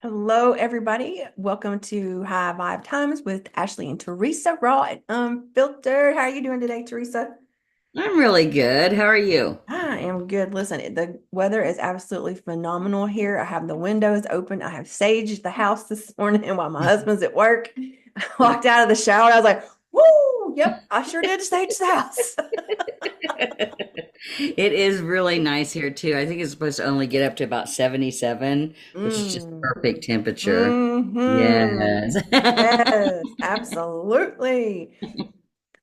Hello, everybody. Welcome to High Vibe Times with Ashley and Teresa, raw and unfiltered. How are you doing today, Teresa? I'm really good. How are you? I am good. Listen, the weather is absolutely phenomenal here. I have the windows open. I have saged the house this morning while my husband's at work. I walked out of the shower. I was like, "Woo! Yep, I sure did sage the house." It is really nice here too. I think it's supposed to only get up to about 77, which is just Mm. perfect temperature. Hmm. Yes. Yes, absolutely.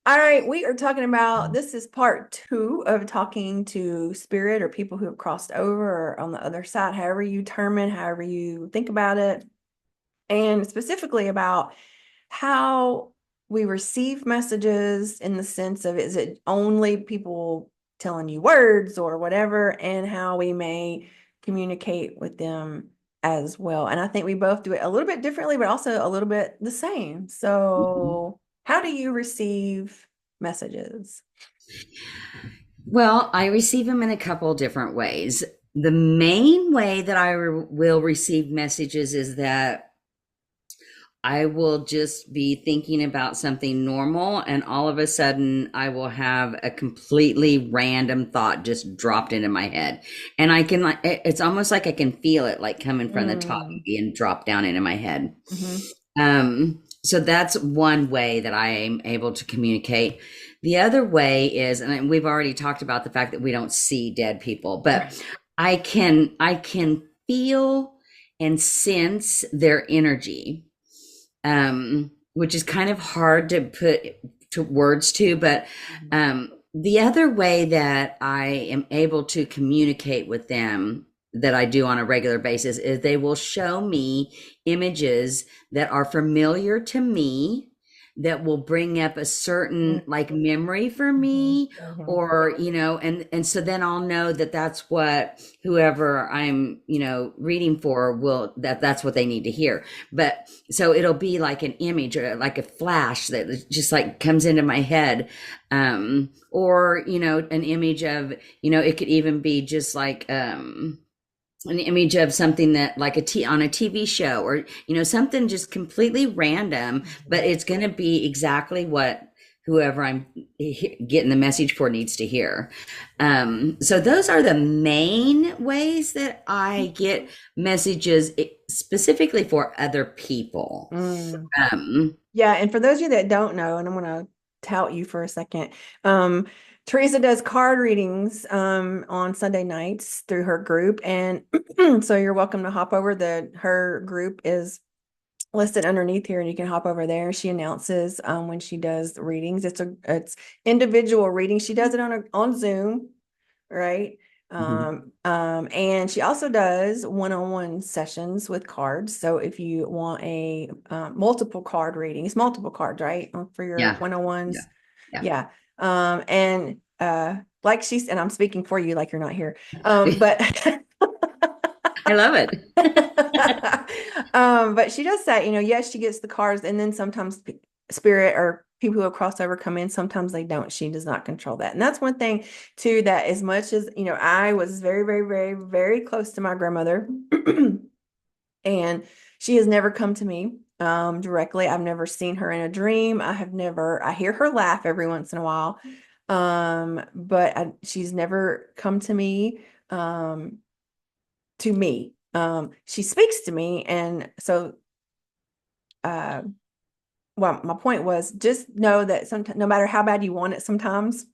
All right, we are talking about this is part two of talking to spirit or people who have crossed over or on the other side, however you term it, however you think about it, and specifically about how we receive messages in the sense of is it only people telling you words or whatever, and how we may communicate with them as well. And I think we both do it a little bit differently, but also a little bit the same. So, how do you receive messages? Well, I receive them in a couple different ways. The main way that will receive messages is that I will just be thinking about something normal, and all of a sudden, I will have a completely random thought just dropped into my head. And I can, like, it's almost like I can feel it like coming from the top Mm, and drop down into my head. hmm. So that's one way that I am able to communicate. The other way is, and we've already talked about the fact that we don't see dead people, but Right. I can feel and sense their energy, which is kind of hard to put to words to, but Mhm. the other way that I am able to communicate with them that I do on a regular basis is they will show me images that are familiar to me, that will bring up a certain like memory for Mhm, me, mhm, or and so then I'll know that that's what whoever I'm reading for will that's what they need to hear. But so it'll be like an image or like a flash that just like comes into my head, or an image of, it could even be just like an image of something that like on a TV show, or something just completely random, but mhm. it's going to be exactly what whoever I'm getting the message for needs to hear. So those are the main ways that I get messages, specifically for other people. Mm. um Yeah, and for those of you that don't know, and I'm going to tout you for a second, um, Teresa does card readings on Sunday nights through her group, and so you're welcome to hop over. Her group is listed underneath here, and you can hop over there. She announces when she does readings. It's individual reading. She does it on Zoom, right? mhm. And she also does one-on-one sessions with cards. So if you want a multiple card reading, it's multiple cards, right? For your Yeah, one-on-ones. yeah, yeah. Yeah. And like she's, and I'm speaking for you like you're not here. But I love it. but she does that, yes, she gets the cards, and then sometimes spirit or people who have crossed over come in, sometimes they don't. She does not control that. And that's one thing too, that as much as, I was very, very, very, very close to my grandmother, and she has never come to me directly. I've never seen her in a dream. I hear her laugh every once in a while. But she's never come um, to me. She speaks to me. And so, uh, well, my point was just know that sometimes, no matter how bad you want it, sometimes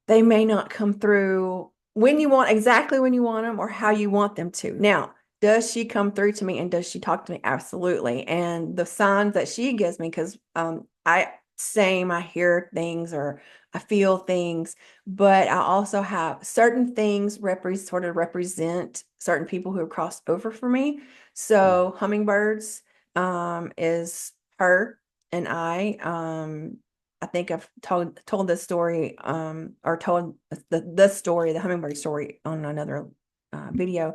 they may not come through when you want, exactly when you want them or how you want them to. Now, does she come through to me and does she talk to me? Absolutely. And the signs that she gives me, because I hear things or I feel things, but I also have certain things sort of represent certain people who have crossed over for me. So hummingbirds is her and I think I've told this story or told the story, the hummingbird story on another video.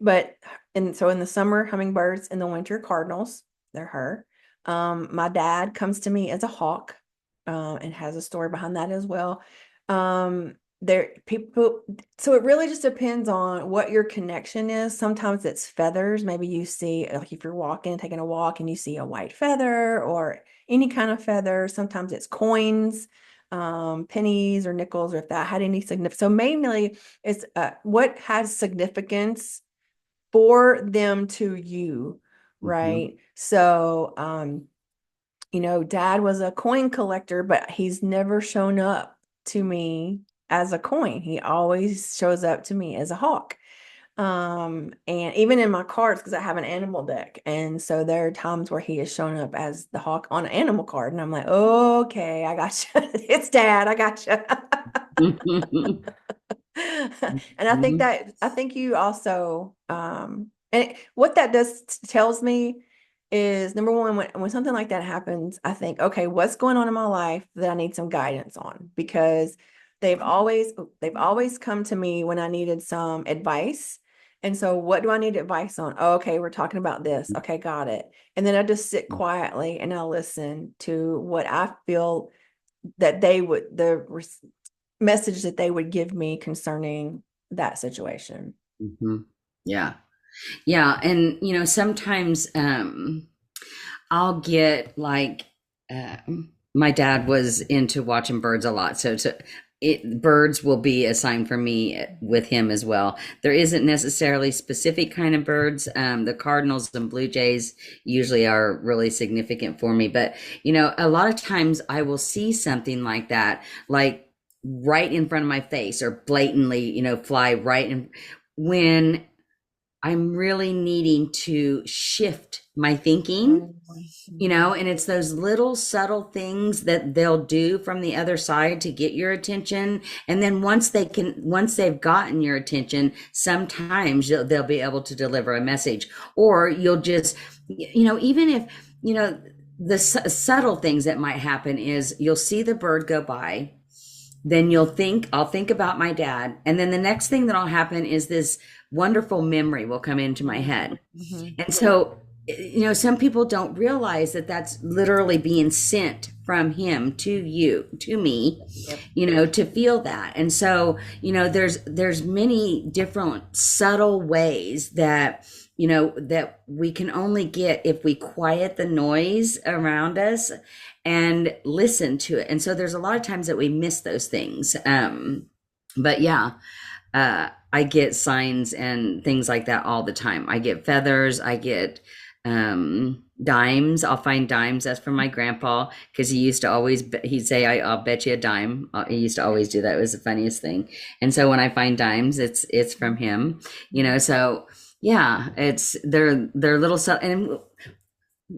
But in the summer, hummingbirds, in the winter, cardinals, they're her. My dad comes to me as a hawk and has a story behind that as well. there people, so it really just depends on what your connection is. Sometimes it's feathers. Maybe you see, like if you're walking, taking a walk and you see a white feather or any kind of feather. Sometimes it's coins, pennies or nickels, or if that had any significance. So mainly it's what has significance for them to you, Mm-hmm. right? So dad was a coin collector, but he's never shown up to me as a coin. He always shows up to me as a hawk. And even in my cards, because I have an animal deck. And so there are times where he has shown up as the hawk on an animal card. And I'm like, okay, I got you. It's dad. I got you. And I think you also and what that does tells me is number one, when something like that happens, I think, okay, what's going on in my life that I need some guidance on? Because they've always come to me when I needed some advice. And so what do I need advice on? Oh, okay, we're talking about this. Okay, got it. And then I just sit quietly and I listen to what I feel that they would the message that they would give me concerning that situation. Mm-hmm. Yeah. Yeah. And, sometimes I'll get like, my dad was into watching birds a lot. So birds will be a sign for me with him as well. There isn't necessarily specific kind of birds. The cardinals and blue jays usually are really significant for me. But, a lot of times I will see something like that, like right in front of my face or blatantly, fly right in when I'm really needing to shift my thinking, Mhm. and it's those little subtle things that they'll do from the other side to get your attention. And then once they've gotten your attention, sometimes they'll be able to deliver a message, or you'll just, even if, the subtle things that might happen is you'll see the bird go by, then I'll think about my dad. And then the next thing that'll happen is this wonderful memory will come into my head. Mhm. And so, some people don't realize that that's literally being sent from him to you, to me, Yep. to feel that. And so, there's many different subtle ways that, that we can only get if we quiet the noise around us and listen to it. And so there's a lot of times that we miss those things. But yeah, I get signs and things like that all the time. I get feathers. I get dimes. I'll find dimes. That's from my grandpa because he used to always he'd say, "I'll bet you a dime." He used to always do that. It was the funniest thing. And so when I find dimes, it's from him. So yeah, they're little and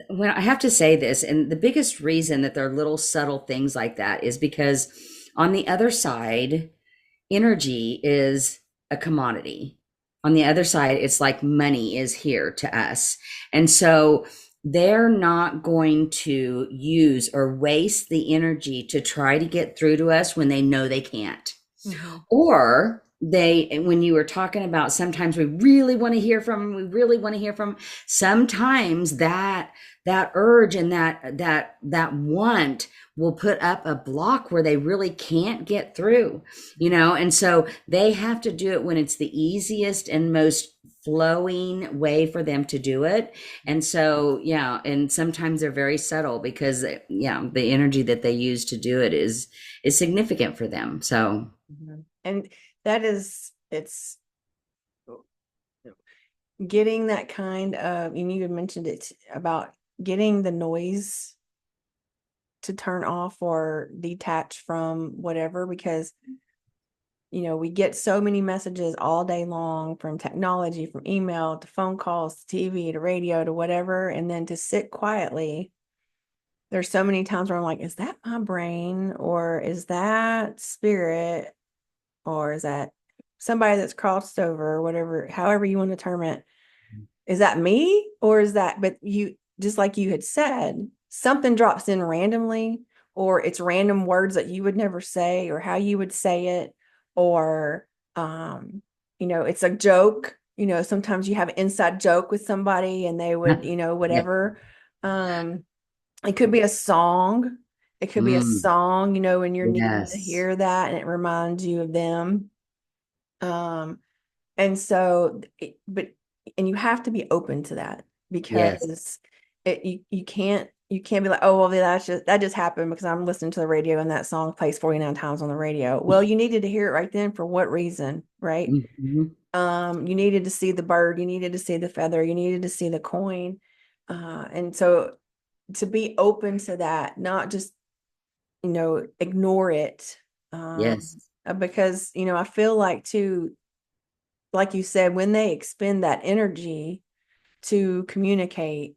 when I have to say this, and the biggest reason that there are little subtle things like that is because on the other side, energy is a commodity. On the other side, it's like money is here to us. And so they're not going to use or waste the energy to try to get through to us when they know they can't. Mhm. Or when you were talking about sometimes we really want to hear from them, we really want to hear from them, sometimes that urge and that want will put up a block where they really can't get through, and so they have to do it when it's the easiest and most flowing way for them to do it. And so yeah, and sometimes they're very subtle because yeah, the energy that they use to do it is significant for them. So Mhm. And it's getting that kind of, and you had mentioned it about getting the noise to turn off or detach from whatever, because we get so many messages all day long from technology, from email to phone calls to TV to radio to whatever. And then to sit quietly, there's so many times where I'm like, is that my brain or is that spirit or is that somebody that's crossed over or whatever, however you want to term it? Is that me or is that, but you, just like you had said, something drops in randomly, or it's random words that you would never say or how you would say it, or, it's a joke, sometimes you have an inside joke with somebody and they would, yeah. whatever. Um, it could be a song. It could be a Mm, song, when you're needing to yes. hear that and it reminds you of them. Um, and so, and you have to be open to that Yes. because you can't be like, oh, well, that just happened because I'm listening to the radio and that song plays 49 times on the radio. Well, you needed to hear it right then for what reason, right? Hmm. You needed to see the bird, you needed to see the feather, you needed to see the coin. And so to be open to that, not just, ignore it. Yes. Because, I feel like too, like you said, when they expend that energy to communicate,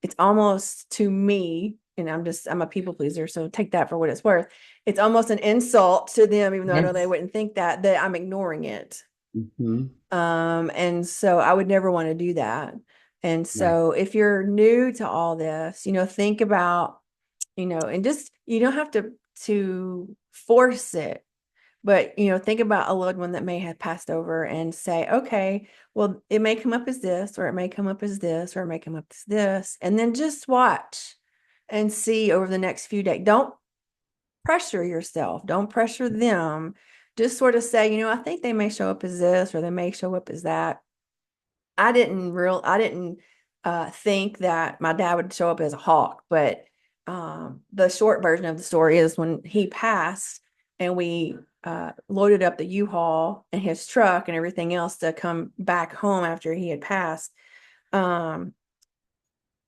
it's almost to me, and I'm a people pleaser, so take that for what it's worth. It's almost an insult to them, even though I know they Yes. wouldn't think that I'm ignoring it. Hmm. And so I would never want to do that. And Right. so if you're new to all this, think about, and just you don't have to force it, but think about a loved one that may have passed over and say, okay, well, it may come up as this, or it may come up as this, or it may come up as this, and then just watch and see over the next few days. Don't pressure yourself, don't pressure them. Just sort of say, I think they may show up as this, or they may show up as that. I didn't think that my dad would show up as a hawk, but the short version of the story is when he passed and we loaded up the U-Haul and his truck and everything else to come back home after he had passed. Um,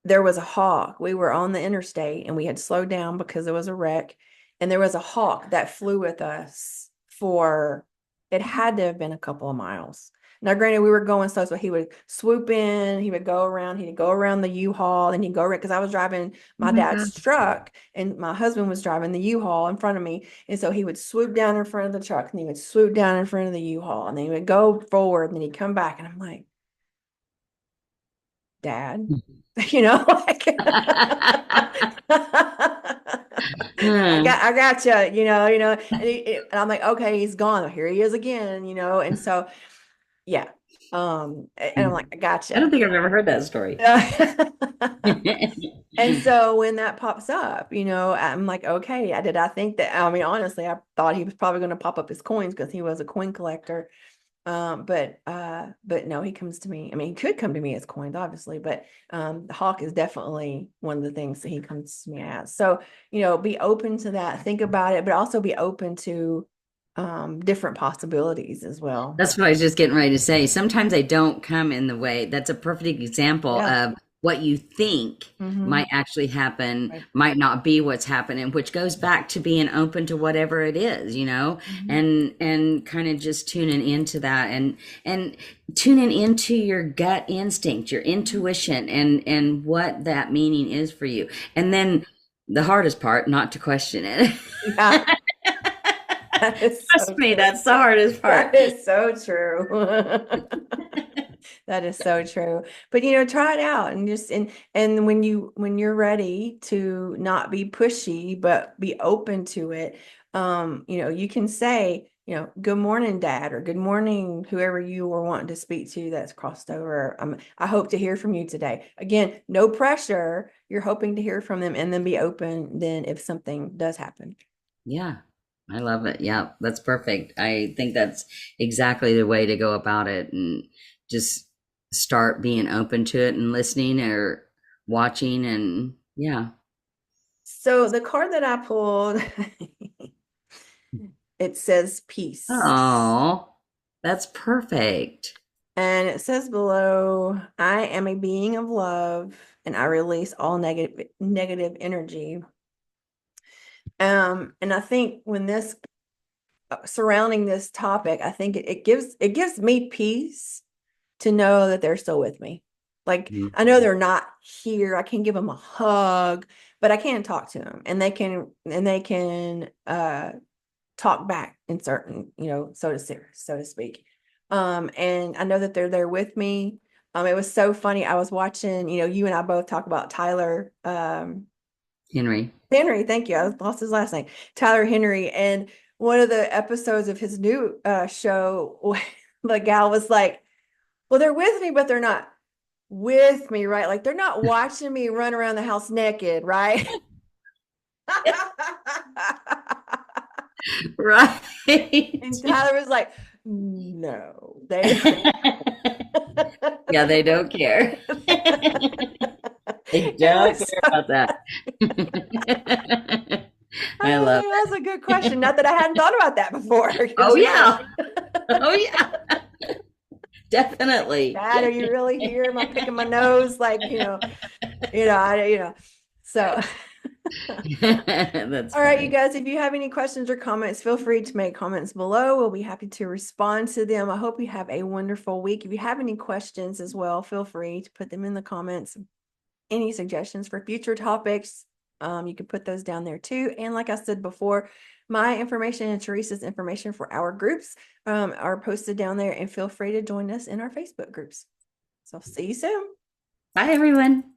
there was a hawk. We were on the interstate and we had slowed down because there was a wreck. And there was a hawk that flew with us for, it had to have been a couple of miles. Now, granted, we were going slow, so he would swoop in, he'd go around the U-Haul, and he'd go around because I was driving Oh my my God. dad's truck and my husband was driving the U-Haul in front of me. And so he would swoop down in front of the truck and he would swoop down in front of the U-Haul and then he would go forward and then he'd come back. And I'm like, Dad, like Hmm. I got you, and I'm like, okay, he's gone. Here he is again, and so yeah, and I'm like, I I don't gotcha. think I've ever heard that story. And so when that pops up, I'm like, okay, I think that, I mean, honestly, I thought he was probably going to pop up his coins because he was a coin collector. But no, he comes to me. I mean, he could come to me as coins, obviously, but the hawk is definitely one of the things that he comes to me as. So, be open to that, think about it, but also be open to different possibilities as well. That's what I was just getting ready to say. Sometimes they don't come in the way. That's a perfect example Yeah. of what you think Mm-hmm. might actually happen, Right. might not be what's happening, which goes back to being open to whatever it is, Mm-hmm. and kind of just tuning into that and tuning into your gut instinct, your intuition, and what that meaning is for you. And then the hardest part, not to question it. Yeah, that is Trust so me, true. that's the hardest part. That is so true. That is so true. But try it out and and when you're ready to not be pushy but be open to it, you can say, good morning, Dad, or good morning, whoever you were wanting to speak to that's crossed over. I hope to hear from you today. Again, no pressure. You're hoping to hear from them and then be open then if something does happen. Yeah, I love it. Yeah, that's perfect. I think that's exactly the way to go about it and just start being open to it and listening or watching and yeah. So the card that I pulled, it says peace. Oh, that's perfect. And it says below, I am a being of love and I release all negative energy. And I think when this surrounding this topic, I think it gives me peace to know that they're still with me. Like I know Mhm. they're not here. I can give them a hug, but I can't talk to them and they can talk back in certain, so to speak. And I know that they're there with me. It was so funny. I was watching, you and I both talk about Tyler, Henry. Henry. Thank you. I lost his last name, Tyler Henry. And one of the episodes of his new show, the gal was like, well, they're with me, but they're not with me, right? Like they're not watching me run around the house naked, right? Right. And Tyler was like, no, they. Yeah, they don't care. They It don't was care so, about that. I I was love like, that's a good question. Not that I hadn't thought about that before. Oh Because, yeah. Oh yeah. Definitely. Dad, are you really here? Am I picking my nose? Like, so. That's All right, you funny. guys, if you have any questions or comments, feel free to make comments below. We'll be happy to respond to them. I hope you have a wonderful week. If you have any questions as well, feel free to put them in the comments. Any suggestions for future topics, you can put those down there too. And like I said before, my information and Teresa's information for our groups are posted down there, and feel free to join us in our Facebook groups. So see you soon. Bye everyone.